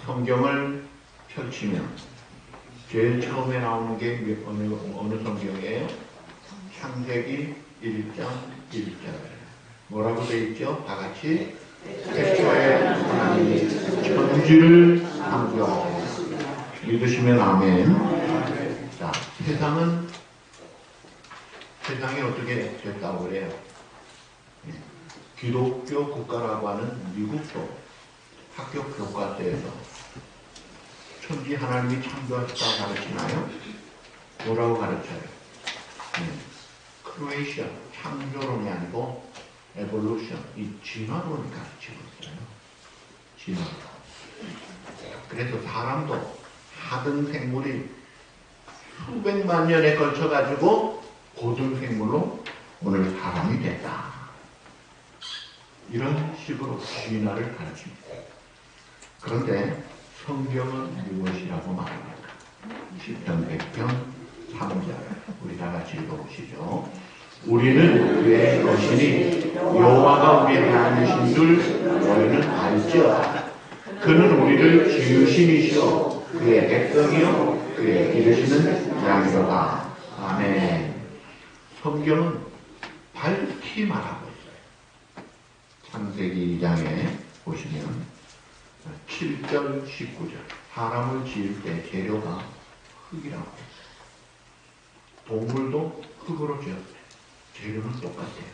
성경을 펼치면 제일 처음에 나오는 게 어느 성경이에요? 창세기 1장 1절. 뭐라고 되어 있죠? 다 같이 태초에 하나님이 천지를 창조하셨다. 믿으시면 아멘. 자, 세상이 어떻게 됐다고 그래요? 기독교 국가라고 하는 미국도 학교 교과서에서 천지 하나님이 창조하셨다고 가르치나요? 뭐라고 가르쳐요? 크리에이션, 창조론이 아니고 에볼루션, 이 진화론을 가르치고 있어요. 진화론. 그래서 사람도 하등 생물이 수백만 년에 걸쳐가지고 고등 생물로 오늘 사람이 됐다. 이런 식으로 진화를 가르칩니다. 그런데 성경은 무엇이라고 말합니까? 10편 100편 3절 우리 다 같이 읽어보시죠. 우리는 그의 것이니 여호와가 우리 하나님이신 줄 너희는 알지어다. 그는 우리를 지으신 이시오 그의 백성이요 그의 기르시는 양이로다. 아멘. 성경은 밝히 말하고 있어요. 창세기 2장에 보시면 7절 19절 사람을 지을 때 재료가 흙이라고 했어요. 동물도 흙으로 지었어요. 재료는 똑같아요.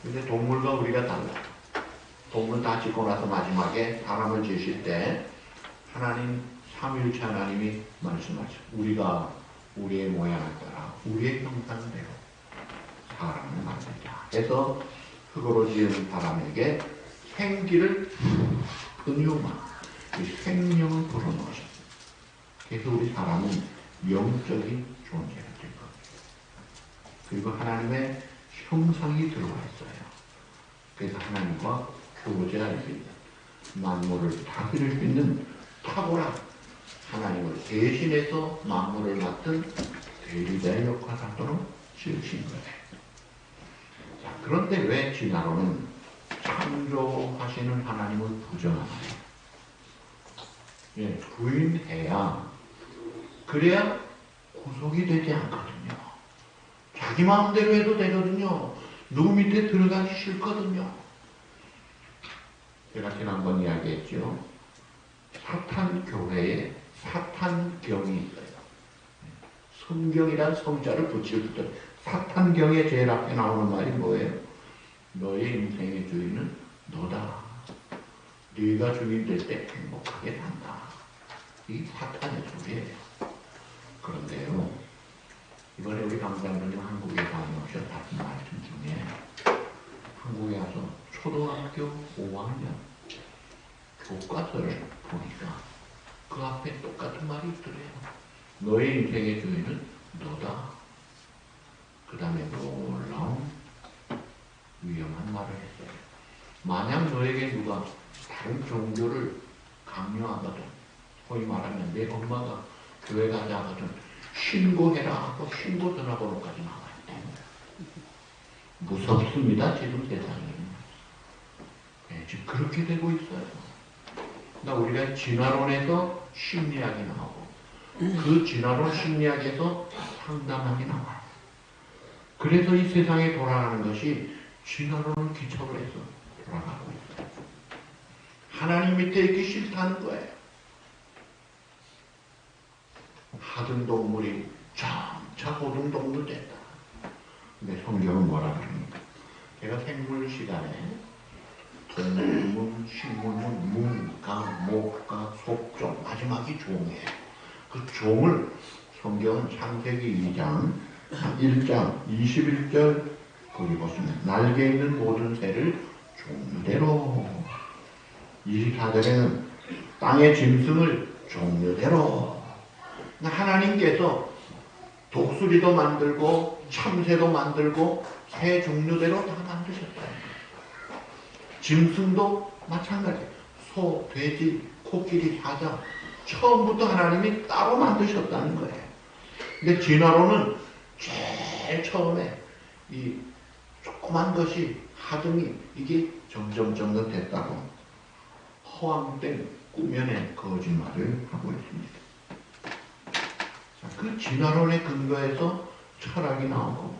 근데 동물과 우리가 달라요. 동물 다 짓고 나서 마지막에 사람을 지으실 때 하나님 삼위일체 하나님이 말씀하죠. 우리가 우리의 모양을 따라 우리의 형상대로 사람을 만들자 해서 흙으로 지은 사람에게 생기를 은유마 생명을 불어넣으셨어요. 그래서 우리 사람은 영적인 존재가 될 겁니다. 그리고 하나님의 형상이 들어와 있어요. 그래서 하나님과 교제할 수 있는 만물을 다스릴 수 있는 탁월한 하나님을 대신해서 만물을 맡은 대리자의 역할을 하도록 지으신 거예요. 자, 그런데 왜 진화론은 창조하시는 하나님을 부정하나요? 예, 부인해야 그래야 구속이 되지 않거든요. 자기 마음대로 해도 되거든요. 누구 밑에 들어가기 싫거든요. 제가 지난번 이야기했죠. 사탄 교회에 사탄경이 있어요. 성경이란 성자를 붙일 때 사탄경의 제일 앞에 나오는 말이 뭐예요? 너의 인생의 주인은 너다. 네가 주인 될 때 행복하게 산다. 이 사탄의 소리예요. 그런데요, 이번에 우리 강장로님 한국에 다녀오셔서 하신 말씀 중에 한국에 와서 초등학교 5학년 교과서를 보니까 그 앞에 똑같은 말이 있더래요. 너의 인생의 주인은 너다. 그 다음에 놀라운 위험한 말을 했어요. 만약 너에게 누가 다른 종교를 강요하거든, 소위 말하면 내 엄마가 교회 가자 하거든 신고해라 하고 신고 전화번호까지 나와요. 무섭습니다. 지금 세상이. 네, 지금 그렇게 되고 있어요. 그러니까 우리가 진화론에서 심리학이 나오고 그 진화론 심리학에서 상담학이 나와요. 그래서 이 세상에 돌아가는 것이 진화론을 기초로 해서 돌아가고 있어요. 하나님 밑에 있기 싫다는 거예요. 하등 동물이 점차 고등 동물 됐다. 근데 성경은 뭐라 그럽니까? 제가 생물 시간에 동물문, 식물문, 문과, 목과, 속종, 마지막이 종이에요. 그 종을 성경은 창세기 2장 1장 21절 거기 보시면 날개 있는 모든 새를 종류대로 24절에는 땅의 짐승을 종류대로 하나님께서 독수리도 만들고 참새도 만들고 새 종류대로 다 만드셨어요. 짐승도 마찬가지. 소, 돼지, 코끼리, 사자 처음부터 하나님이 따로 만드셨다는 거예요. 근데 진화론은 제일 처음에 이 조그만 것이 하등이 이게 점점 됐다고 허황된 꾸며낸 거짓말을 하고 있습니다. 자, 그 진화론의 근거에서 철학이 나오고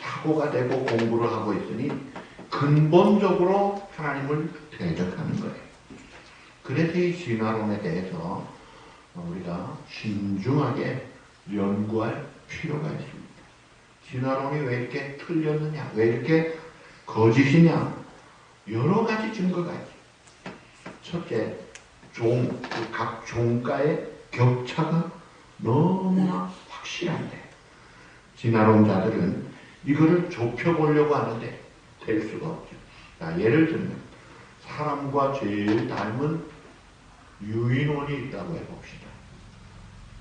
사고가 되고 공부를 하고 있으니 근본적으로 하나님을 대적하는 거예요. 그래서 이 진화론에 대해서 우리가 신중하게 연구할 필요가 있습니다. 진화론이 왜 이렇게 틀렸느냐, 왜 이렇게 거짓이냐, 여러 가지 증거가 있어요. 첫째, 각 종가의 격차가 너무나 확실한데 진화론자들은 이거를 좁혀보려고 하는데 될 수가 없죠. 자, 예를 들면 사람과 제일 닮은 유인원이 있다고 해봅시다.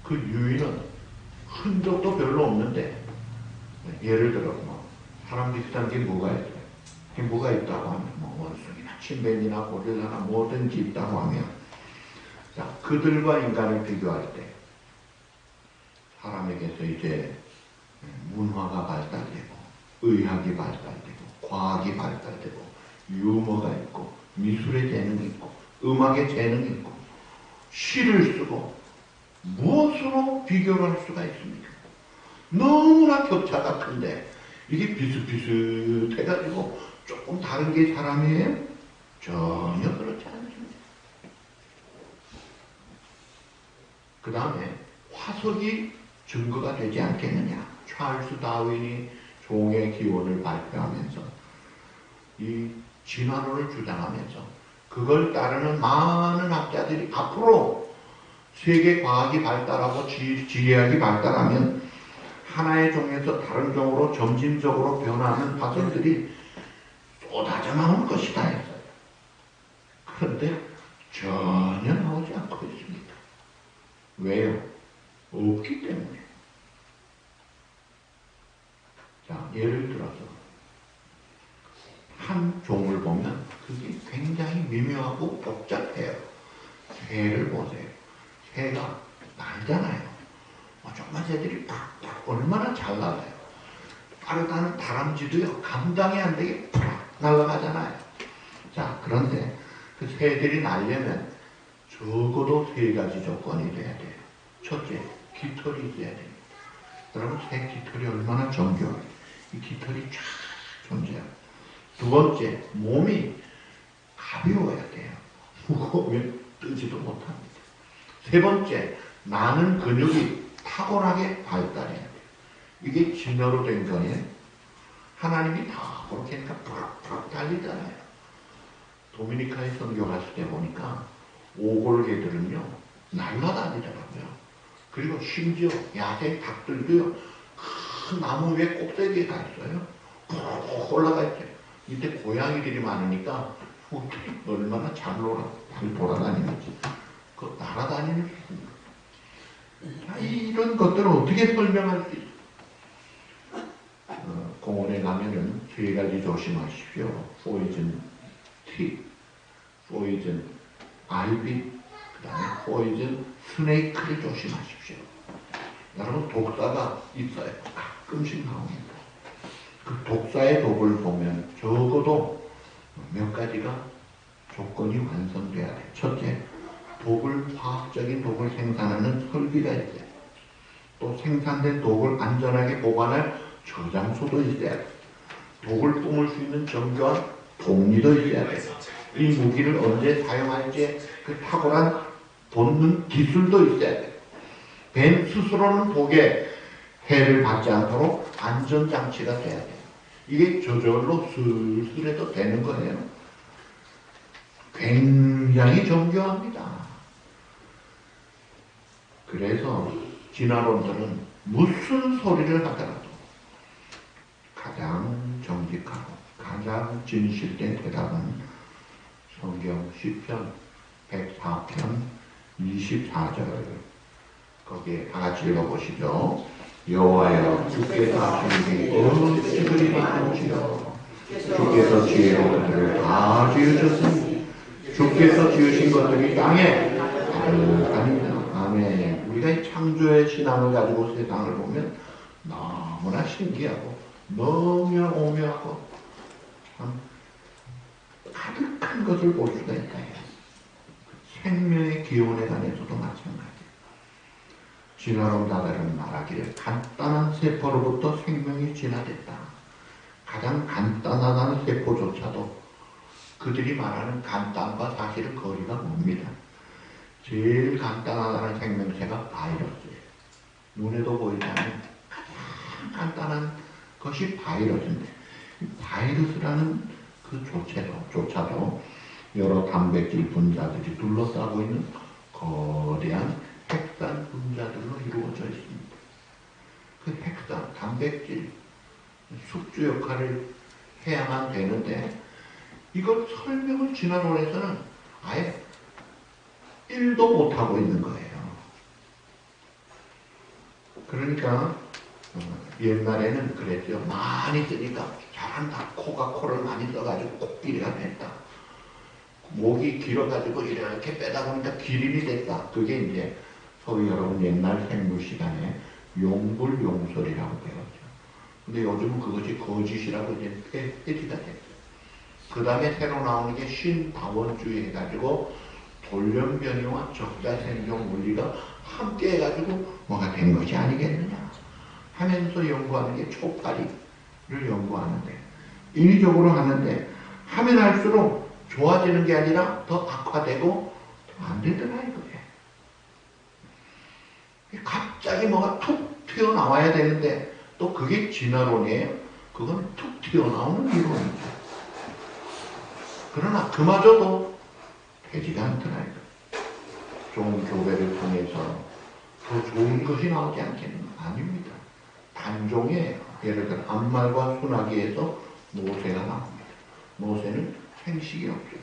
그 유인은 흔적도 별로 없는데 예를 들어 사람 비슷한 게 뭐가 있어요? 뭐가 있다고 하면 원숭이나 침팬지나 고릴라나 뭐든지 있다고 하면 자, 그들과 인간을 비교할 때 사람에게서 이제 문화가 발달되고 의학이 발달되고 과학이 발달되고 유머가 있고 미술의 재능이 있고 음악의 재능이 있고 시를 쓰고 무엇으로 비교를 할 수가 있습니까? 너무나 격차가 큰데 이게 비슷비슷해가지고 조금 다른 게 사람이에요? 전혀 그렇지 않습니다. 그 다음에 화석이 증거가 되지 않겠느냐. 찰스 다윈이 종의 기원을 발표하면서 이 진화론을 주장하면서 그걸 따르는 많은 학자들이 앞으로 세계 과학이 발달하고 지리학이 발달하면 하나의 종에서 다른 종으로 점진적으로 변하는 화석들이 쏟아져 나올 것이다 했어요. 그런데 전혀 나오지 않고 있습니다. 왜요? 없기 때문에. 자, 예를 들어서 한 종을 보면 그게 굉장히 미묘하고 복잡해요. 새를 보세요. 새가 날잖아요. 정말 새들이 팍팍 얼마나 잘 날아요. 빠르다는 다람쥐도요, 감당이 안 되게 팍 날아가잖아요. 자, 그런데 그 새들이 날려면 적어도 세 가지 조건이 돼야 돼요. 첫째, 깃털이 있어야 됩니다. 여러분, 새 깃털이 얼마나 정교해요. 이 깃털이 쫙 존재해요. 두 번째, 몸이 가벼워야 돼요. 무거우면 뜨지도 못합니다. 세 번째, 나는 근육이 탁월하게 발달해야 돼요. 이게 진화로 된 거예요. 하나님이 다 그렇게 하니까 푸락푸락 달리잖아요. 도미니카에 선교 갔을 때 보니까 오골개들은요 날아다니더라고요. 그리고 심지어 야생 닭들도요 큰 나무 위에 꼭대기에 가 있어요. 푹 올라가 있어요. 이때 고양이들이 많으니까 얼마나 잘 돌아다니는지 그 날아다니는 수 있습니다. 이런 것들을 어떻게 설명할 수 있어요? 공원에 가면은 세 가지 조심하십시오. 포이즌 티, 포이즌 아이비, 그 다음에 포이즌 스네이크를 조심하십시오. 여러분, 독사가 있어요. 가끔씩 나옵니다. 그 독사의 독을 보면 적어도 몇 가지가 조건이 완성돼야 돼요. 첫째, 화학적인 독을 생산하는 설비가 있어요. 또 생산된 독을 안전하게 보관할 저장소도 있어야 돼요. 독을 뿜을 수 있는 정교한 독리도 있어야 돼요. 이 무기를 언제 사용할지 그 탁월한 본능 기술도 있어야 돼요. 뱀 스스로는 독에 해를 받지 않도록 안전장치가 돼야 돼요. 이게 저절로 슬슬해도 되는 거예요. 굉장히 정교합니다. 그래서 진화론들은 무슨 소리를 하더라도 가장 정직하고 가장 진실된 대답은 성경 시편 104편 24절 거기에 다 같이 읽어보시죠. 여호와여 주께서 하시는 일이 어찌 그리 많으시오. 주께서 지혜로 그들을 다 지으셨으니 주께서 지으신 것들이 땅에 가득하니라. 아멘. 우리가 이 창조의 신앙을 가지고 세상을 보면 너무나 신기하고 너무나 오묘하고 참 가득한 것을 볼 수가 있다. 생명의 기원에 관해서도 마찬가지예요. 진화론자들은 말하기를 간단한 세포로부터 생명이 진화됐다. 가장 간단하다는 세포조차도 그들이 말하는 간단과 사실은 거리가 멉니다. 제일 간단하다는 생명체가 바이러스예요. 눈에도 보이지 않는 가장 간단한 것이 바이러스인데, 바이러스라는 그 조차도 여러 단백질 분자들이 둘러싸고 있는 거대한 핵산 분자들로 이루어져 있습니다. 그 핵산, 단백질, 숙주 역할을 해야만 되는데, 이걸 설명을 진화론에서는 아예 1도 못하고 있는 거예요. 그러니까 옛날에는 그랬죠. 많이 쓰니까 잘한다. 코가 코를 많이 써가지고 코끼리가 됐다. 목이 길어가지고 이렇게 빼다 보니까 기린이 됐다. 그게 이제 소위 여러분 옛날 생물 시간에 용불용설이라고 배웠죠. 근데 요즘은 그것이 거짓이라고 이제 폐지가 됐어요. 그 다음에 새로 나오는 게 신다원주의 해가지고 돌연변이와 적자생존 원리가 함께 해가지고 뭐가 된 것이 아니겠느냐 하면서 연구하는 게 초파리를 연구하는데, 인위적으로 하는데 하면 할수록 좋아지는 게 아니라 더 악화되고 더 안 되더라 이거예요. 갑자기 뭐가 툭 튀어나와야 되는데 또 그게 진화론이에요. 그건 툭 튀어나오는 이론이죠. 그러나 그마저도 되지가 않더라. 좋은 교배를 통해서 더 좋은 것이 나오지 않겠는 아닙니다. 단종이에요. 예를 들어 암말과 순하기에서 모세가 나옵니다. 모세는 생식이 없어요.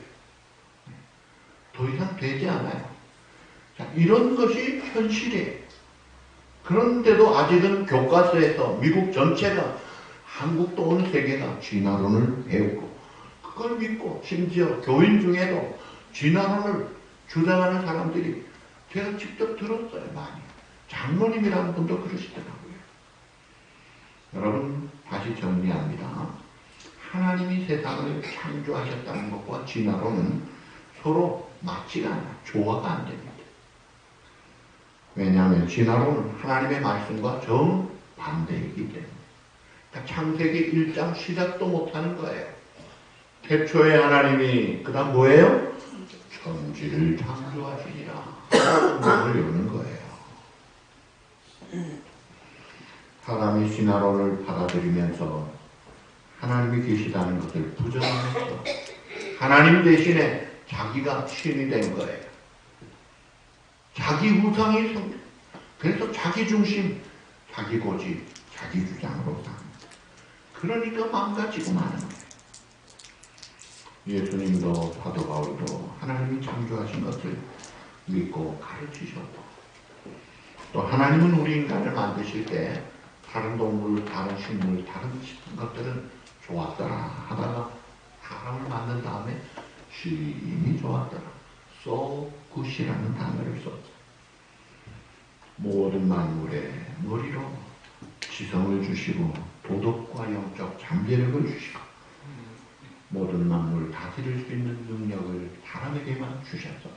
더 이상 되지 않아요. 자, 이런 것이 현실이에요. 그런데도 아직은 교과서에서 미국 전체가, 한국도 온 세계가 진화론을 배우고 그걸 믿고, 심지어 교인 중에도 진화론을 주장하는 사람들이 제가 직접 들었어요. 많이. 장로님이라는 분도 그러시더라고요. 여러분, 다시 정리합니다. 하나님이 세상을 창조하셨다는 것과 진화론은 서로 맞지가 않아요. 조화가 안 됩니다. 왜냐하면 진화론은 하나님의 말씀과 정반대이기 때문에. 그러니까 창세기 1장 시작도 못하는 거예요. 태초에 하나님이, 그 다음 뭐예요? 천지를 창조하시니라. 문을 여는 거예요. 사람이 진화론을 받아들이면서 하나님이 계시다는 것을 부정하면서 하나님 대신에 자기가 신이 된 거예요. 자기 우상이 성, 그래서 자기 중심, 자기 고집, 자기 주장으로 삽니다. 그러니까 망가지고 마는 거예요. 예수님도 사도 바울도 하나님이 창조하신 것을 믿고 가르치셨고, 또 하나님은 우리 인간을 만드실 때 다른 동물, 다른 식물, 다른 것들은 좋았더라 하다가 사람을 만든 다음에 심히 좋았더라. So good이라는 단어를 썼어요. 모든 만물의 머리로 지성을 주시고 도덕과 영적 잠재력을 주시고 모든 만물을 다스릴 수 있는 능력을 사람에게만 주셔서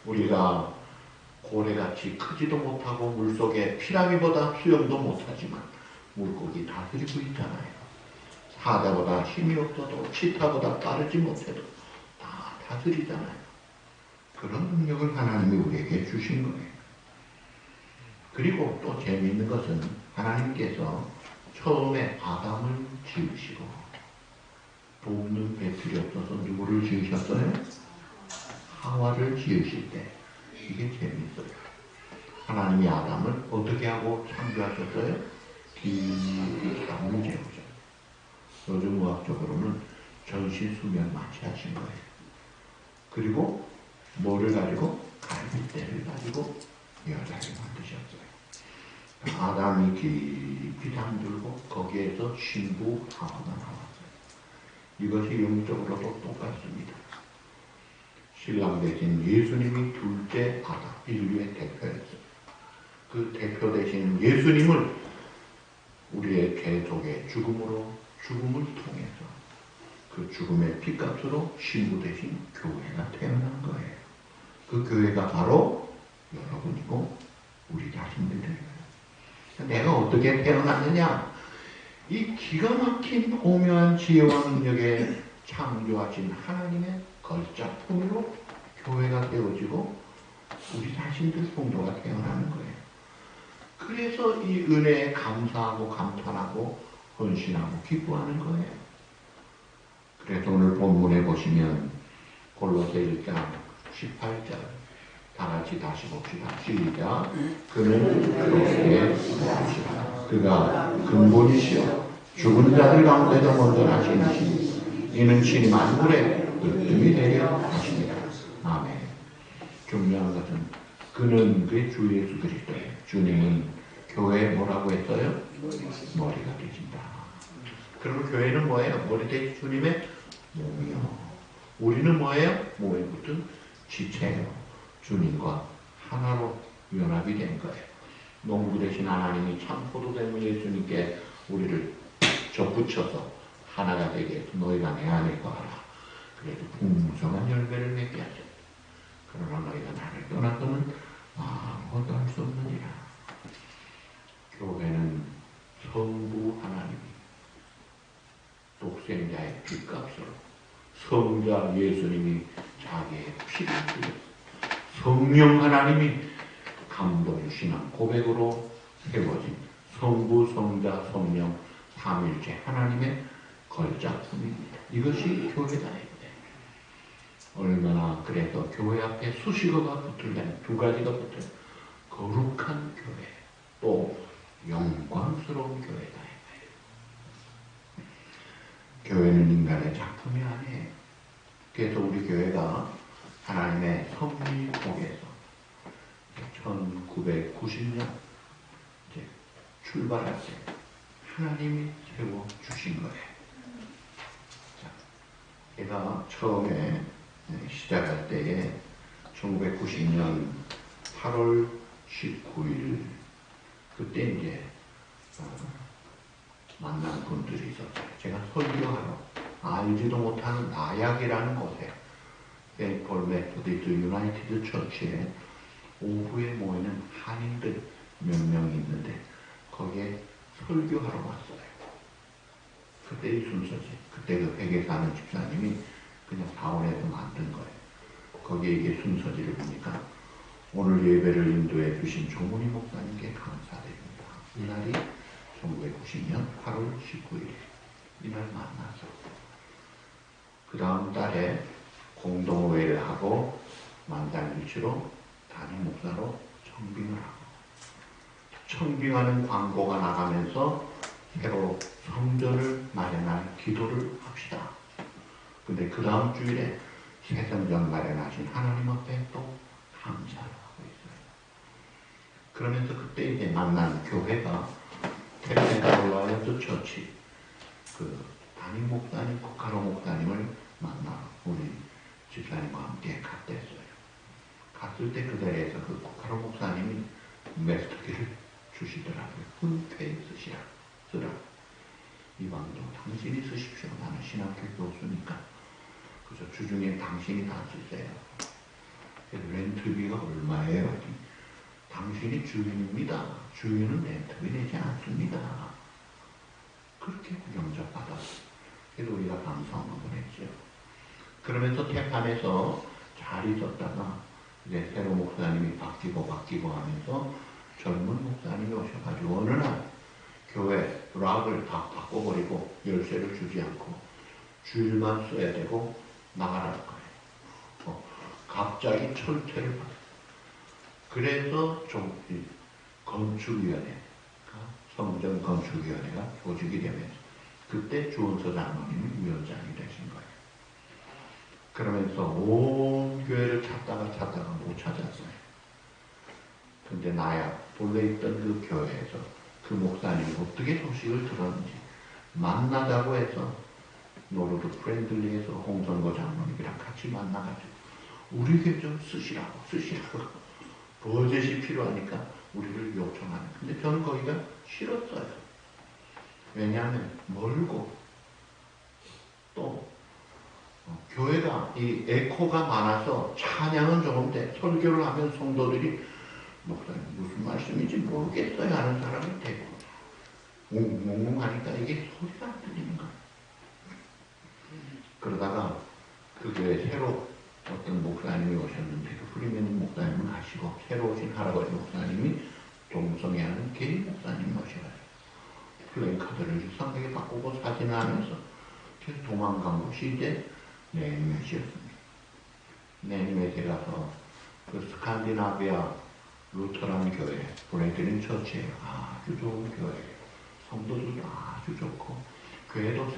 우리가 고래같이 크지도 못하고 물속에 피라미보다 수영도 못하지만 물고기 다스리고 있잖아요. 사자보다 힘이 없어도 치타보다 빠르지 못해도 다 다스리잖아요. 그런 능력을 하나님이 우리에게 주신 거예요. 그리고 또 재미있는 것은 하나님께서 처음에 아담을 지으시고 돕는 배틀이 없어서 누구를 지으셨어요? 하와를 지으실 때 이게 재미있어요. 하나님이 아담을 어떻게 하고 창조하셨어요? 깊이 잠을 재우죠. 요즘 의학적으로는 전신 수면 마취하신 거예요. 그리고 뭐를 가지고? 갈빗대를 가지고 여자를 만드셨어요. 아담이 깊이 잠들고 거기에서 신부 하와가 나왔어요. 이것이 영적으로도 똑같습니다. 신랑 대신 예수님이 둘째 아담, 인류의 대표였어요. 그 대표 대신 예수님을 우리의 죄 속의 죽음을 통해서 그 죽음의 피값으로 신부 대신 교회가 태어난 거예요. 그 교회가 바로 여러분이고 우리 자신들이에요. 내가 어떻게 태어났느냐? 이 기가 막힌 오묘한 지혜와 능력에 창조하신 하나님의 걸작품으로 교회가 되어지고 우리 자신들 성도가 태어나는 거예요. 그래서 이 은혜에 감사하고 감탄하고 헌신하고 기뻐하는 거예요. 그래서 오늘 본문에 보시면 골로새 1장 18절 다 같이 다시 봅시다. 시작. 그는 그렇게 하시라. 그가 근본이시여 죽은 자들 가운데서 먼저 나신 이시니 이는 신이 만물의 으뜸이 되려 하십니다. 아멘. 중요한 것은 그는 그 주 예수 그리스도예요. 주님은 교회에 뭐라고 했어요? 머리가 되신다. 그러면 교회는 뭐예요? 머리 되신 주님의 몸이요. 우리는 뭐예요? 몸에 붙은 지체예요. 주님과 하나로 연합이 된 거예요. 농부 되신 하나님이 참 포도되는 예수님께 우리를 접붙여서 하나가 되게 해서 너희가 내 안에 거하라. 그래도 풍성한 열매를 맺게 하셨다. 그러나 너희가 나를 떠나서는 아무것도 할 수 없느니라. 교회는 성부 하나님이 독생자의 빚값으로 성자 예수님이 자기의 피를 흘렸어. 성령 하나님이 감동 신앙 고백으로 세워진 성부 성자 성령 삼일체 하나님의 걸작품입니다. 이것이 교회다. 얼마나 그래서 교회 앞에 수식어가 붙으면 두 가지가 붙어요. 거룩한 교회 또 영광스러운 교회다. 교회는 인간의 작품이 아니에요. 그래서 우리 교회가 하나님의 섭리 속에서 1990년 이제 출발할 때 하나님이 세워주신 거예요. 자, 제가 처음에 시작할 때에 1990년 8월 19일 그때 이제 만난 분들이 있었어요. 제가 설교하러 알지도 못하는 나약이라는 곳에 세인트 메소디스트 유나이티드 처치에 오후에 모이는 한인들 몇 명이 있는데 거기에 설교하러 왔어요. 그때 이 순서지. 그때 그 회계사는 집사님이 그냥 사원에서 만든 거예요. 거기에 이게 순서지를 보니까 오늘 예배를 인도해 주신 조문희 목사님께 감사드립니다. 이날이 1990년 8월 19일 이날 만나서 그 다음 달에 공동회를 하고 만장일치로 담임 목사로 청빙을 하고 청빙하는 광고가 나가면서 새로 성전을 마련할 기도를 합시다. 근데 그 다음 주일에 새 성전 마련하신 하나님 앞에 또 감사를 하고 있어요. 그러면서 그때 이제 만난 교회가 텍사스로와이어스 처치 그 담임 목사님 코카로 목사님을 만나 우리 집사님과 함께 갔댔어요. 갔을 때 그 자리에서 그 코카로 목사님이 메스터기를 주시더라고요. 흔쾌히 쓰라. 이방도 당신이 쓰십시오. 나는 신학교 교수니까. 그래서 주중에 당신이 다 쓰세요. 렌트비가 얼마예요? 당신이 주인입니다. 주인은 렌트비 내지 않습니다. 그렇게 영접받았어요. 그래서 우리가 감사함을 보냈죠. 그러면서 태판에서 잘 있었다가 이제 새로 목사님이 바뀌고 하면서 젊은 목사님이 오셔가지고 어느 날 교회 락을 다 바꿔버리고 열쇠를 주지 않고 주일만 써야 되고 나가라는 거예요. 갑자기 철퇴를 받아요. 그래서 좀 건축위원회, 성전 건축위원회가 조직이 되면서 그때 주원서 장로님이 위원장이 되신 거예요. 그러면서 온 교회를 찾다가 못 찾았어요. 근데 나야 본래 있던 그 교회에서 그 목사님이 어떻게 소식을 들었는지 만나자고 해서 노르드 프렌들리에서 홍성거 장로님이랑 같이 만나가지고 우리 교회 좀 쓰시라고 버젯이 필요하니까 우리를 요청하는. 근데 저는 거기가 싫었어요. 왜냐하면 멀고 또 교회가 이 에코가 많아서 찬양은 조금 돼. 설교를 하면 성도들이 목사님 무슨 말씀인지 모르겠어요 하는 사람이 되고 웅웅하니까 이게 소리가 안 들리는 거야. 그러다가 그 교회에 새로 어떤 목사님이 오셨는데 그 프리맨 목사님은 아시고 새로 오신 할아버지 목사님이 동성애하는 게이 목사님이 오셔가지고 플래카드를 이상하게 바꾸고 사진을 하면서 도망간 곳이 이제 네임맷이었습니다. 네임맷에 가서 그 스칸디나비아 루터란 교회, 브레드린 처치예요. 아주 좋은 교회예요. 성도들도 아주 좋고 교회도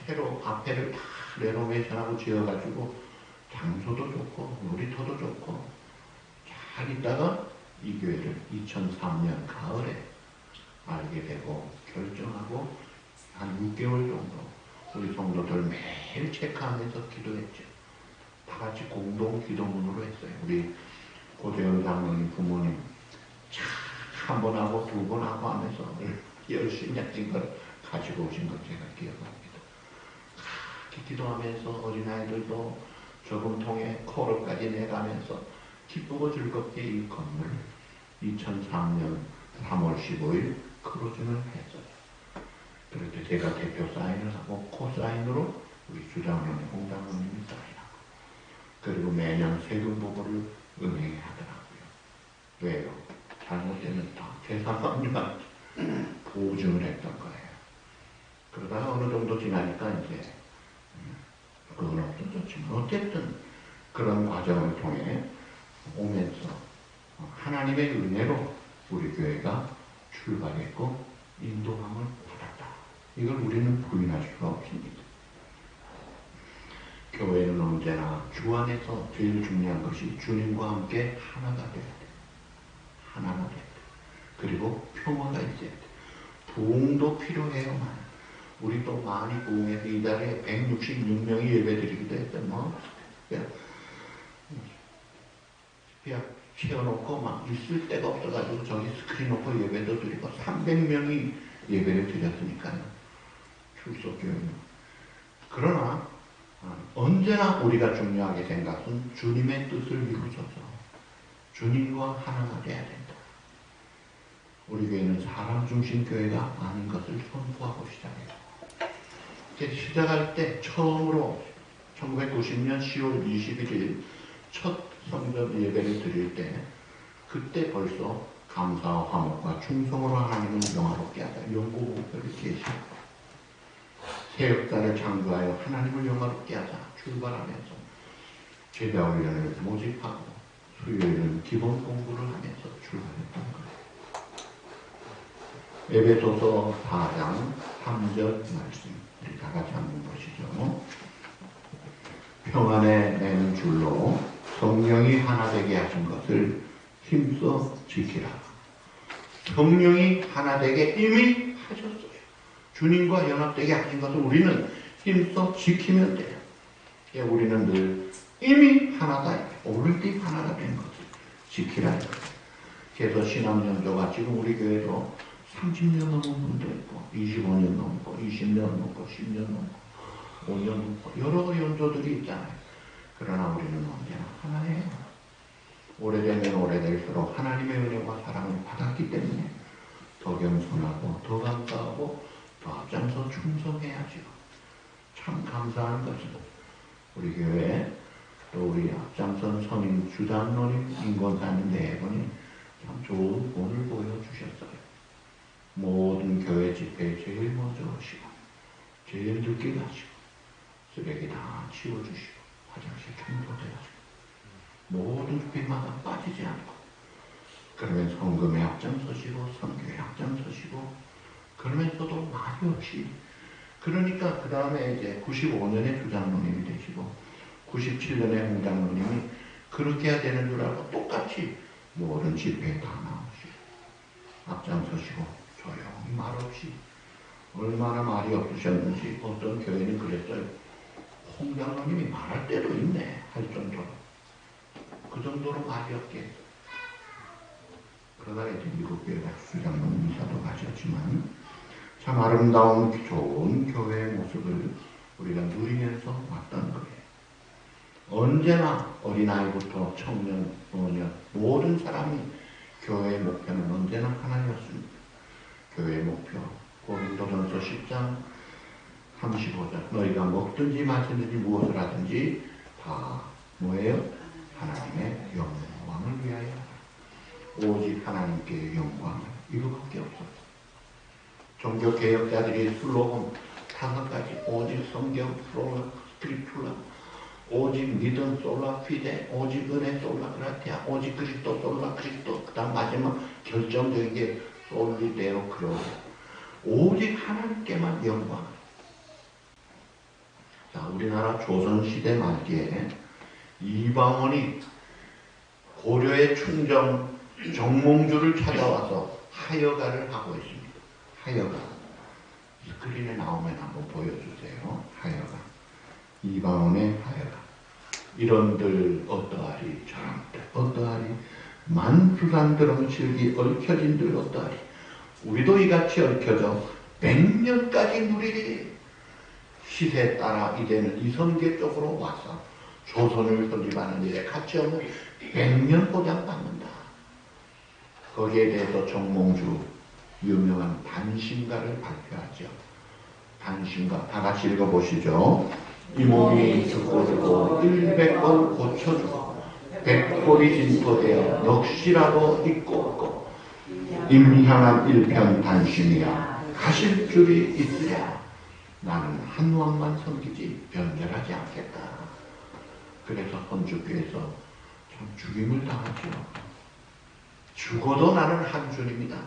새로 앞에를 다 레노베이션하고 지어가지고 장소도 좋고 놀이터도 좋고 잘 있다가 이 교회를 2003년 가을에 알게 되고 결정하고 한 6개월 정도 우리 성도들 매일 체크하면서 기도했죠. 다 같이 공동 기도문으로 했어요. 우리 고재현 장로님 부모님 한 번 하고 두 번 하고 하면서 열심히 하신 걸 가지고 오신 걸 제가 기억합니다. 그렇게 기도하면서 어린아이들도 저금통에 코를 내가면서 기쁘고 즐겁게 이 건물 2003년 3월 15일 크로징을 했어요. 그럴 때 제가 대표 사인을 하고 코사인으로 우리 주장로님, 홍장로님이 사인하고 그리고 매년 세금 보고를 은행에 하더라고요. 왜요? 잘못되면 다 재산압류가 보증을 했던 거예요. 그러다가 어느 정도 지나니까 이제 그건 없어졌지만 어쨌든 그런 과정을 통해 오면서 하나님의 은혜로 우리 교회가 출발했고 인도함을 받았다. 이걸 우리는 부인할 수가 없습니다. 교회는 언제나 주 안에서 제일 중요한 것이 주님과 함께 하나가 되어야 돼. 하나가 되어야 돼. 그리고 평화가 있어야 돼. 부흥도 필요해요만. 우리 또 많이 부흥해서 이 자리에 166명이 예배드리기도 했대. 그냥 채워놓고 막 있을 데가 없어가지고 저기 스크린 놓고 예배도 드리고 300명이 예배를 드렸으니까요. 출석교회는. 그러나 언제나 우리가 중요하게 생각은 주님의 뜻을 이루셔서 주님과 하나가 돼야 된다. 우리 교회는 사람 중심 교회가 아닌 것을 선포하고 시작해요. 시작할 때 처음으로 1990년 10월 21일 첫 성전 예배를 드릴 때 그때 벌써 감사와 화목과 충성으로 하나님을 영화롭게 하자 연구 목표를 제시했고 새 역사를 창조하여 하나님을 영화롭게 하자 출발하면서 제자 훈련을 모집하고 수요일은 기본 공부를 하면서 출발했던 거예요. 에베소서 4장 3절 말씀 우리 다 같이 한번 보시죠. 평안에 매는 줄로 성령이 하나 되게 하신 것을 힘써 지키라. 성령이 하나 되게 이미 하셨어요. 주님과 연합되게 하신 것을 우리는 힘써 지키면 돼요. 우리는 늘 이미 하나다. 오늘띠 하나가 된 것을 지키라. 그래서 신앙연조가 지금 우리 교회도 30년 넘은 분도 있고 25년 넘고 20년 넘고 10년 넘고 5년 넘고 여러 연조들이 있잖아요. 그러나 우리는 언제나 하나예요. 오래되면 오래될수록 하나님의 은혜와 사랑을 받았기 때문에 더 겸손하고 더 감사하고 더 앞장서 충성해야죠. 참 감사한 것은 우리 교회 또 우리 앞장선 선임 주장로님 인권사님 네 분이 참 좋은 본을 보여주셨어요. 모든 교회 집회에 제일 먼저 오시고 제일 늦게 가시고 쓰레기 다 치워주시고 화장실 청소해가지고 모든 집회마다 빠지지 않고 그러면 성금에 앞장서시고 선교에 앞장서시고 그러면서도 말이 없이 그러니까 그 다음에 이제 95년에 주장로님이 되시고 97년에 홍장로님이 그렇게 해야 되는 줄 알고 똑같이 모든 집회에 다 나오시고 앞장서시고 조용히 말없이 얼마나 말이 없으셨는지 어떤 교회는 그랬어요. 홍장로님이 말할 때도 있네 할 정도로 그 정도로 말이 없게 했어요. 그러다가 이제 미국 교회가 주장로님 이사도 가셨지만 참 아름다운 좋은 교회의 모습을 우리가 누리면서 왔던 거예요. 언제나 어린아이부터 청년, 노년 모든 사람이 교회의 목표는 언제나 하나였습니다. 교회의 목표 고린도전서 10장 35절 너희가 먹든지 마시든지 무엇을 하든지 다 뭐예요? 하나님의 영광을 위하여 하라. 오직 하나님께 영광을 이거밖에 없었어. 종교개혁자들이 슬로건 5가지 오직 성경 솔라 스크립툴라 오직 믿음 솔라 피데 오직 은혜 솔라 그라티아 오직 그리스도 솔라 그리스도 그 다음 마지막 결정적인 게 솔리데오 크로 오직 하나님께만 영광. 자, 우리나라 조선시대 말기에 이방원이 고려의 충정 정몽주를 찾아와서 하여가를 하고 있습니다. 하여가. 스크린에 나오면 한번 보여주세요. 하여가. 이방원의 하여가. 이런들 어떠하리 저런들 어떠하리 만수산드럼 실기 얽혀진들 어떠하리. 우리도 이같이 얽혀져 100년까지 누리리. 시세에 따라 이제는 이성계 쪽으로 와서 조선을 설립하는 일에 가치없는 100년 보장받는다. 거기에 대해서 정몽주 유명한 단신가를 발표하죠. 단신가 다 같이 읽어보시죠. 이 몸이 죽고되고 100번 고쳐주고 100골이 진토되어 넋이라도 있고 없고 임향한 일편 단신이야 가실 줄이 있으랴. 나는 한 왕만 섬기지 변절하지 않겠다. 그래서 헌주교에서 참 죽임을 당하죠. 죽어도 나는 한 주님이다.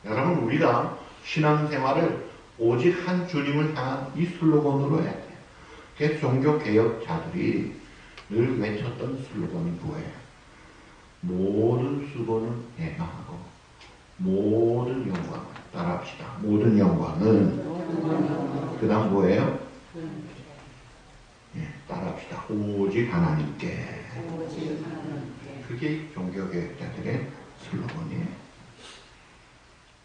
여러분 우리가 신앙생활을 오직 한 주님을 향한 이 슬로건으로 해야 돼요. 그래서 종교개혁자들이 늘 외쳤던 슬로건이 뭐예요? 모든 수고는 내가 하고 모든 영광을 따라합시다. 모든 영광은 그 다음 뭐예요? 따라합시다. 오직 하나님께. 그게 종교개혁자들의 슬로건이에요.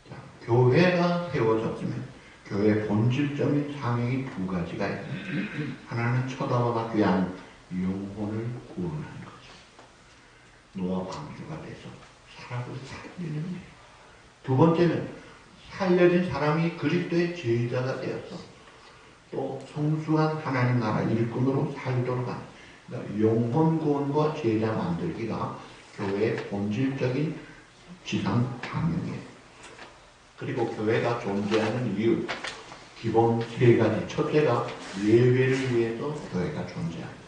자, 교회가 세워졌으면 교회의 본질적인 상행이 2가지가 있습니다. 하나는 쳐다보다 귀한 영혼을 구원하는 거죠. 노아 방주가 돼서 사람을 살리는 일. 2번째는 살려진 사람이 그리스도의 제자가 되어서 또 성숙한 하나님 나라 일꾼으로 살도록 하는, 그러니까 영혼 구원과 제자 만들기가 교회의 본질적인 지상 방향이에요. 그리고 교회가 존재하는 이유 기본 3가지. 첫째가 예배를 위해서 교회가 존재합니다.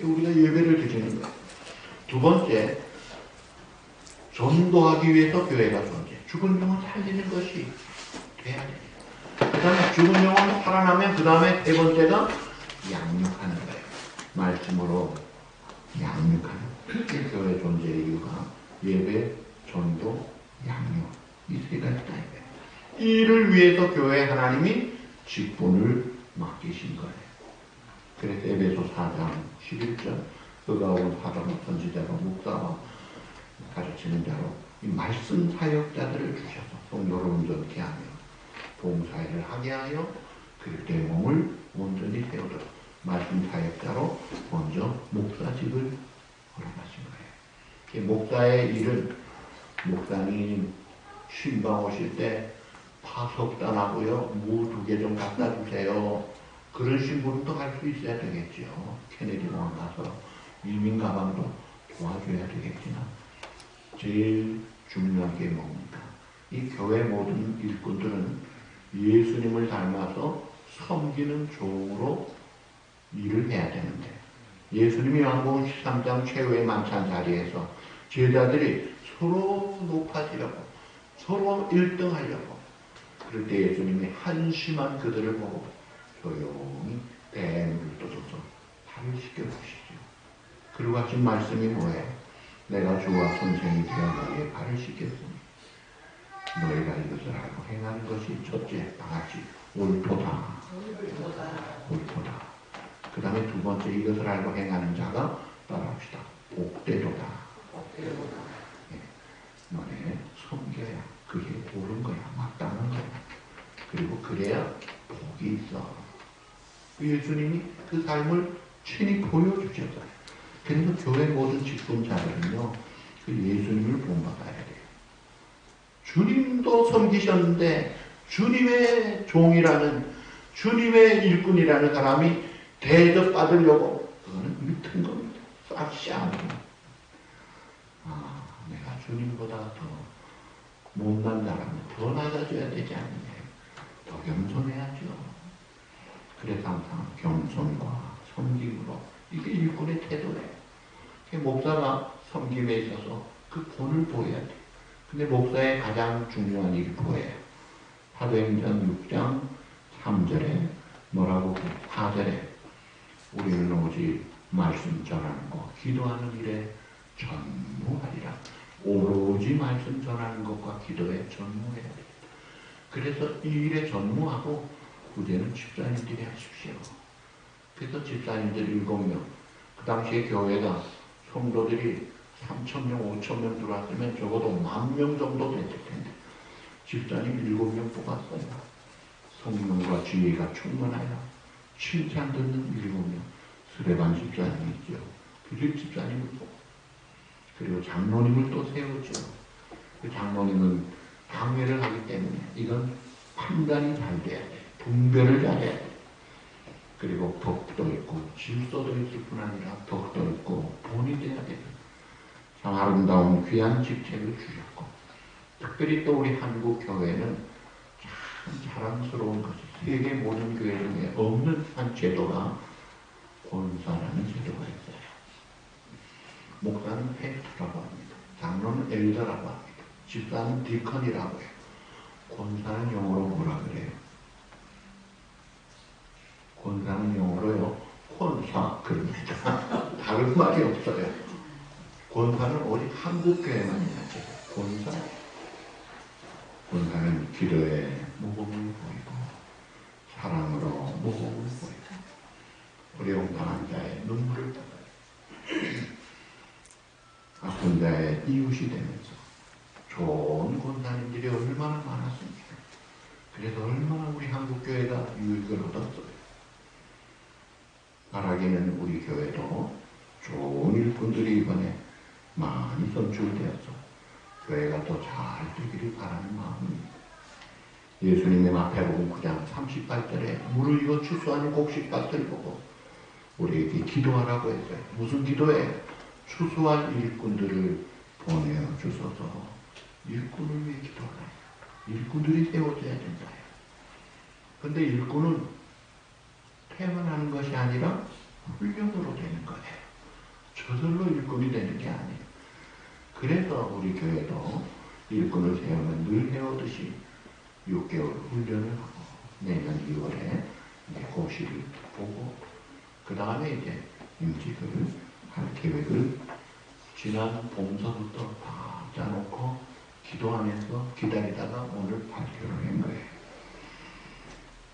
우리가 예배를 드리는 거예요. 2번째 전도하기 위해서 교회가 존재해요. 죽은 영혼 살리는 것이 돼야 돼요. 그 다음에 죽은 영혼 살아나면 그 다음에 3번째가 양육하는 거예요. 말씀으로 양육하는 교회 존재의 이유가 예배, 전도, 양육 이 3가지다 이거예요. 이를 위해서 교회 하나님이 직분을 맡기신 거예요. 그래서 에베소 4장 11절 그가 온 사도로 선지자로 목사와 가르치는 자로 이 말씀 사역자들을 주셔서 성도를 온전케 하며 봉사일을 하게 하여 그리스도의 몸을 온전히 세우도록 말씀 사역자로 먼저 목사직을 허락하신 거예요. 목사의 일은 목사님 신방 오실 때 파석단하고요 무 2개 좀 갖다 주세요. 그런 신분도 할 수 있어야 되겠죠. 케네디 공항 가서 이민 가방도 도와줘야 되겠지만 제일 중요한 게 뭡니까? 이 교회 모든 일꾼들은 예수님을 닮아서 섬기는 종으로 일을 해야 되는데 예수님이 요한복음 13장 최후의 만찬 자리에서 제자들이 서로 높아지려고 서로 1등 하려고 그럴 때 예수님이 한심한 그들을 보고 조용히 대물을 떠줘서 발을 씻겨주시죠. 그리고 하신 말씀이 뭐예요? 내가 주와 선생이 되어 너희의 발을 씻겼으니 너희가 이것을 알고 행하는 것이 첫째 다같이 옳도다. 옳도다. 그 다음에 2번째 이것을 알고 행하는 자가 따라합시다. 복되도다. 너네 섬겨야 그게 옳은 거야. 마땅한 거야. 그리고 그래야 복이 있어. 예수님이 그 삶을 친히 보여주셨어요. 그래서 교회 모든 직분자들은요, 그 예수님을 본받아야 돼요. 주님도 섬기셨는데 주님의 종이라는, 주님의 일꾼이라는 사람이 대접받으려고, 그거는 밑은 겁니다. 싹시 않은. 내가 주님보다 더 못난 사람은 더 낮아져야 되지 않느냐. 더 겸손해야죠. 그래서 항상 겸손과 섬김으로, 이게 일꾼의 태도예요. 목사가 섬김에 있어서 그 본을 보여야 돼요. 근데 목사의 가장 중요한 일이 뭐예요? 사도행전 6장 3절에 뭐라고 4절에 우리는 오직 말씀 전하는 것, 기도하는 일에 전무하리라. 오로지 말씀 전하는 것과 기도에 전무해야 됩니다. 그래서 이 일에 전무하고 후대는 집사님들이 하십시오. 그래서 집사님들 7명, 그 당시에 교회가 성도들이 3,000명, 5,000명 들어왔으면 적어도 10,000명 정도 됐을 텐데 집사님 7명 뽑았어요. 성령과 지혜가 충만하여 칭찬 듣는 7명. 스데반 집사님이 있죠. 그 집사님을 뽑고, 그리고 장로님을 또 세우죠. 그 장로님은 강회를 하기 때문에 이건 판단이 잘 돼야 돼. 분별을 잘해야 돼. 그리고 덕도 있고 질서도 있을 뿐 아니라 덕도 있고 본이 돼야 돼. 참 아름다운 귀한 직책을 주셨고, 특별히 또 우리 한국 교회는 참 자랑스러운 것이 세계 모든 교회 중에 없는 한 제도가 권사라는 제도가 있어요. 목사는 페스트라고 합니다. 장로는 엘더라고 합니다. 집사는 디컨이라고 해요. 권사는 영어로 뭐라 그래요? 권사는 영어로요, 권사 그럽니다. 다른 말이 없어요. 권사는 오직 한국 교회만 있는 권사. 권사는 기도에 모범을 보이고 사랑으로 모범을 보이고 어려운 당한 자의 눈물을 닦아요. 아픈 자의 이웃이 되면서 좋은 권사님들이 얼마나 많았습니까? 그래서 얼마나 우리 한국 교회가 유익을 얻었어요. 바라기는 우리 교회도 좋은 일꾼들이 이번에 많이 선출되어서 교회가 더 잘 되기를 바라는 마음입니다. 예수님의 마태복음 9장 38절에 무르익어 추수하는 곡식밭을 보고 우리에게 기도하라고 했어요. 무슨 기도예요? 추수할 일꾼들을 보내어 주소서. 일꾼을 위해 기도하라. 일꾼들이 세워져야 된다. 근데 일꾼은 태어나는 것이 아니라 훈련으로 되는 거예요. 저절로 일꾼이 되는 게 아니에요. 그래서 우리 교회도 일꾼을 세우면 늘 해오듯이 6개월 훈련을 하고 내년 2월에 이제 고시를 보고 그 다음에 이제 임직을 할 계획을 지난 봄서부터 다 짜놓고 기도하면서 기다리다가 오늘 발표를 한 거예요.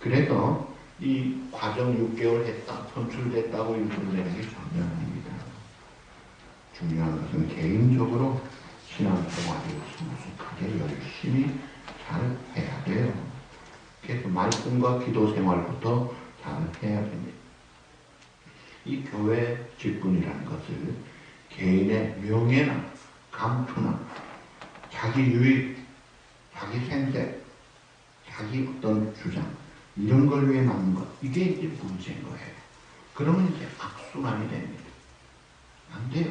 그래서 이 과정 6개월 했다, 선출됐다고 일꾼 내는 게 전혀 아닙니다. 중요한 것은 개인적으로 신앙생활을 성숙하게 열심히 잘 해야 돼요. 그래서 말씀과 기도 생활부터 잘 해야 됩니다. 이 교회 직분이라는 것을 개인의 명예나 감투나 자기 유익, 자기 생색, 자기 어떤 주장 이런 걸 위해 만든 것, 이게 이제 문제인 거예요. 그러면 이제 악순환이 됩니다. 안 돼요.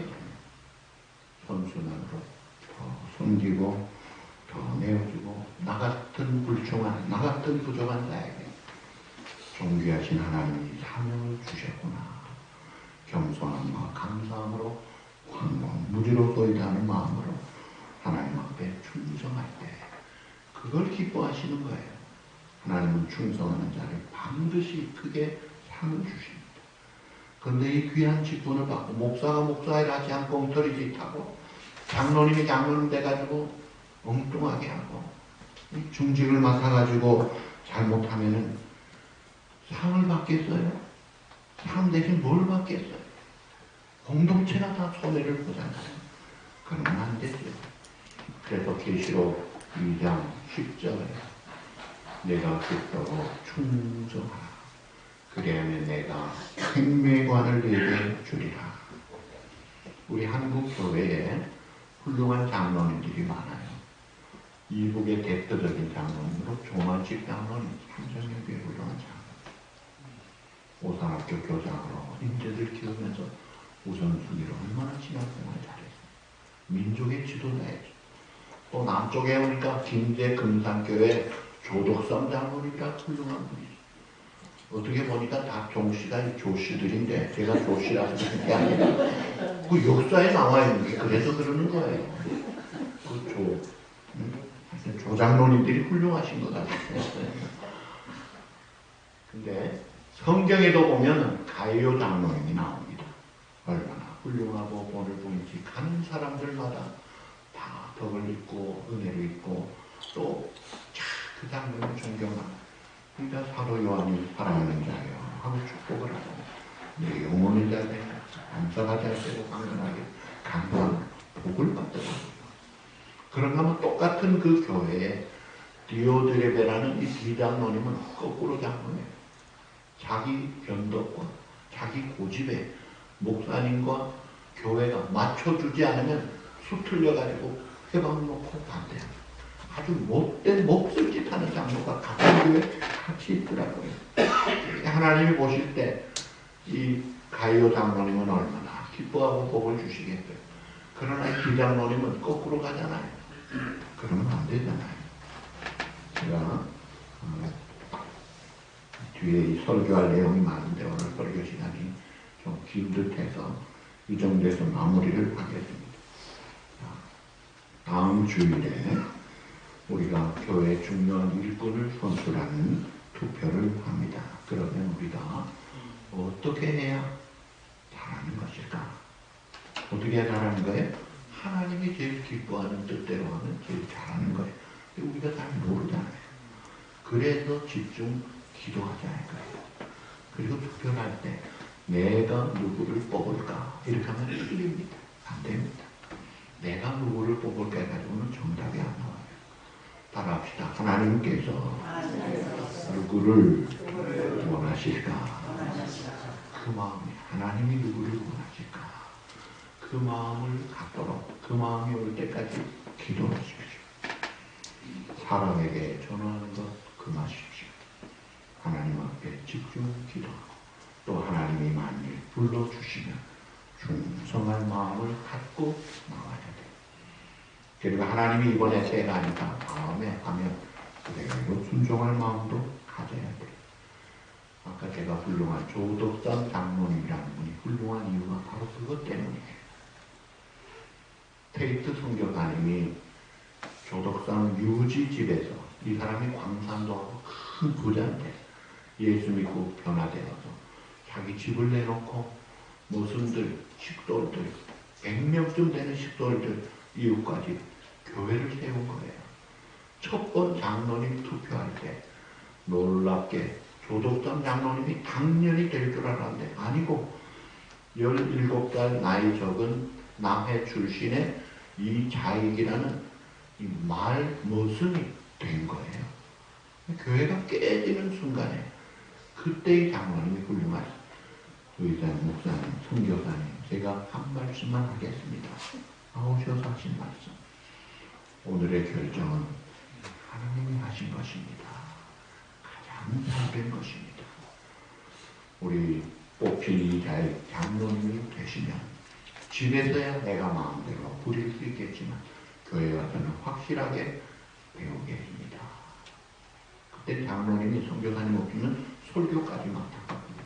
선순환으로 더 섬기고 더 내어주고 나 같은 불충한, 나 같은 부족한 자에게 존귀하신 하나님이 사명을 주셨구나. 겸손함과 감사함으로 황홀 무지로소이다 하는 마음으로 하나님 앞에 충성할 때 그걸 기뻐하시는 거예요. 하나님은 충성하는 자를 반드시 크게 상을 주십니다. 그런데 이 귀한 직분을 받고 목사가 목사일 하지 않고 엉터리짓하고 장로님이 장로님 돼가지고 엉뚱하게 하고 중직을 맡아가지고 잘못하면은 상을 받겠어요? 상 대신 뭘 받겠어요? 공동체가 다 손해를 보잖아요. 그러면 안 되죠. 그래서 계시록 2장 10절에 내가 그토록 충성하라. 그래야면 내가 생명관을 내게 주리라. 우리 한국 교회에 훌륭한 장로님들이 많아요. 이북의 대표적인 장로님으로 조만식 장로님, 삼성교회 훌륭한 장로. 오산학교 교장으로 인재들 키우면서 우선순위로 얼마나 진학생활 잘했어요. 민족의 지도자였죠. 또 남쪽에 오니까 김제 금산교회 조덕삼 장로니까 훌륭한 분이죠. 어떻게 보니까 다 종씨가 조씨들인데 제가 조씨라서 그런 게 아니라 그 역사에 나와 있는 게 그래서 그러는 거예요. 그 조장로님들이 훌륭하신 것 같아요. 근데 성경에도 보면 가이오 장로님이 나옵니다. 얼마나 훌륭하고 본을 보인지 가는 사람들마다 다 덕을 입고 은혜를 입고 또 그 장로님 존경하는 그러니까 사도 요한이 사랑하는 자요 하고 축복을 하잖아요. 내 영혼의 자에 감사하지 않고 강건하게 강구하는 복을 받더라고요. 그런가 하면 똑같은 그 교회에 디오드레베라는 이 비장로님은 거꾸로 장로예요. 자기 변덕과 자기 고집에 목사님과 교회가 맞춰주지 않으면 수틀려가지고 해방 놓고 반대합니다. 아주 못된 몹쓸 짓 하는 장로가 같은 교회에 같이 있더라고요. 하나님이 보실 때 이 가이오 장로님은 얼마나 기뻐하고 복을 주시겠어요. 그러나 이 비장로님은 거꾸로 가잖아요. 그러면 안 되잖아요. 제가 뒤에 이 설교할 내용이 많은데 오늘 설교 시간이 좀 긴 듯해서 이 정도에서 마무리를 하겠습니다. 다음 주일에 우리가 교회 중요한 일꾼을 선출하는 투표를 합니다. 그러면 우리가 어떻게 해야 잘하는 것일까? 어떻게 해야 잘하는 거예요? 하나님이 제일 기뻐하는 뜻대로 하면 제일 잘하는 거예요. 우리가 잘 모르잖아요. 그래서 집중 기도하자 할 거예요. 그리고 투표를 할 때 내가 누구를 뽑을까? 이렇게 하면 틀립니다. 안 됩니다. 내가 누구를 뽑을까 해가지고는 정답이 안 나와요. 따라합시다. 하나님께서 누구를 원하실까? 그 마음이 하나님이 누구를 원하실까? 그 마음을 갖도록 그 마음이 올 때까지 기도하십시오. 사람에게 전화하는 것 금하십시오. 하나님 앞에 집중 기도하고 또 하나님이 만일 불러주시면 충성할 마음을 갖고 나와야 돼요. 그리고 하나님이 이번에 제가 아니까 다음에 하면 그대로 순종할 마음도 가져야 돼요. 아까 제가 훌륭한 조덕삼 장로님이라는 분이 훌륭한 이유가 바로 그것 때문이에요. 테이트 선교사님이 조덕삼 유지 집에서 이 사람이 광산도하고 큰 부자인데 예수 믿고 변화되어서 자기 집을 내놓고 모순들, 식돌들, 100명쯤 되는 식돌들 이웃까지 교회를 세운 거예요. 첫 번 장로님 투표할 때 놀랍게 조덕삼 장로님이 당연히 될 줄 알았는데 아니고 17살 나이 적은 남해 출신의 이자익이라는 이 말 머슴이 된 거예요. 교회가 깨지는 순간에 그때의 장로님이 훌륭하셨어요. 의장, 목사님, 선교사님 제가 한 말씀만 하겠습니다. 나오셔서 하신 말씀. 오늘의 결정은 하나님이 하신 것입니다. 가장 잘된 것입니다. 우리 뽑힌 이자의 장로님이 되시면 집에서야 내가 마음대로 부릴 수 있겠지만 교회 와서는 확실하게 배우게 됩니다. 그때 장로님이 선교사님 없이는 설교까지 맡았거든요.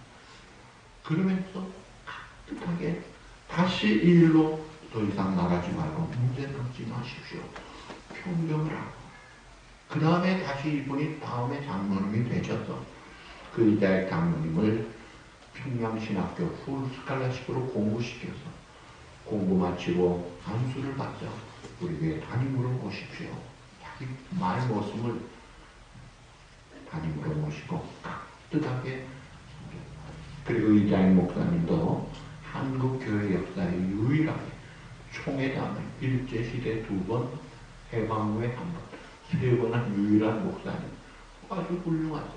그러면서 따뜻하게 다시 이 일로 더 이상 나가지 말고 문제 삼지 마십시오. 평경을 하고 그 다음에 다시 이분이 다음에 장로님이 되셔서 그 이자의 장로님을 평양신학교 풀스칼라식으로 공부시켜서 공부 마치고 안수를 받자 우리 교회 담임으로 모십시오. 자기 말 모습을 담임으로 모시고 따뜻하게. 그리고 이자인 목사님도 한국 교회 역사에 유일하게 총회담을 일제시대 2번, 해방 후에 1번, 3번 한 유일한 목사님. 아주 훌륭하죠.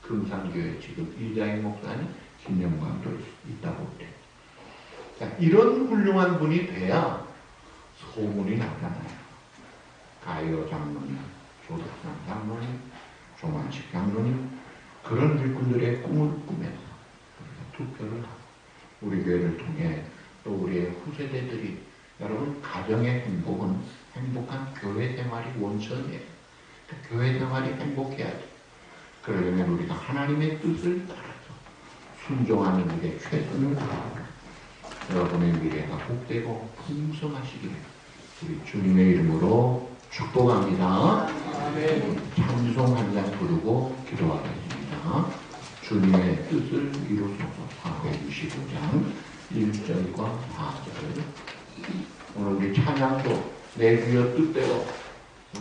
금산교회 지금 이장희 목사님, 김영광도 있다고 그래. 자, 이런 훌륭한 분이 돼야 소문이 나잖아요. 가요 장로님, 조덕산 장로님, 조만식 장로님, 그런 일꾼들의 꿈을 꾸면서 투표를 하고 우리 교회를 통해 또 우리의 후세대들이 여러분 가정의 행복은 행복한 교회 생활이 원천이에요. 그러니까 교회 생활이 행복해야죠. 그러려면 우리가 하나님의 뜻을 따라서 순종하는 일에 최선을 다하고 여러분의 미래가 복되고 풍성하시기를 우리 주님의 이름으로 축복합니다. 찬송 한 장 부르고 기도하겠습니다. 주님의 뜻을 이루소서. 425장 1절과 4절. 오늘 우리 찬양도 내 주여 뜻대로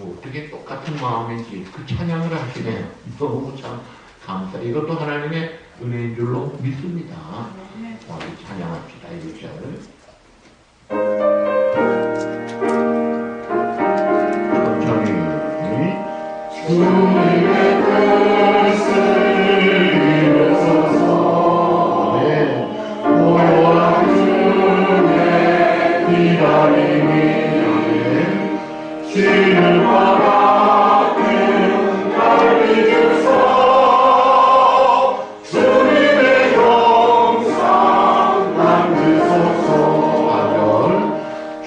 어떻게 똑같은 마음인지 그 찬양을 하시네요. 너무 참 감사. 이것도 하나님의 은혜인 줄로 믿습니다. 자, 우리 찬양합시다. 1절. 천천히. 주님의 뜻을 이루소서. 네. 고요한 주의 기다림이 주님과 같은 날이 주소. 주님의 형상 만드소서. 4절.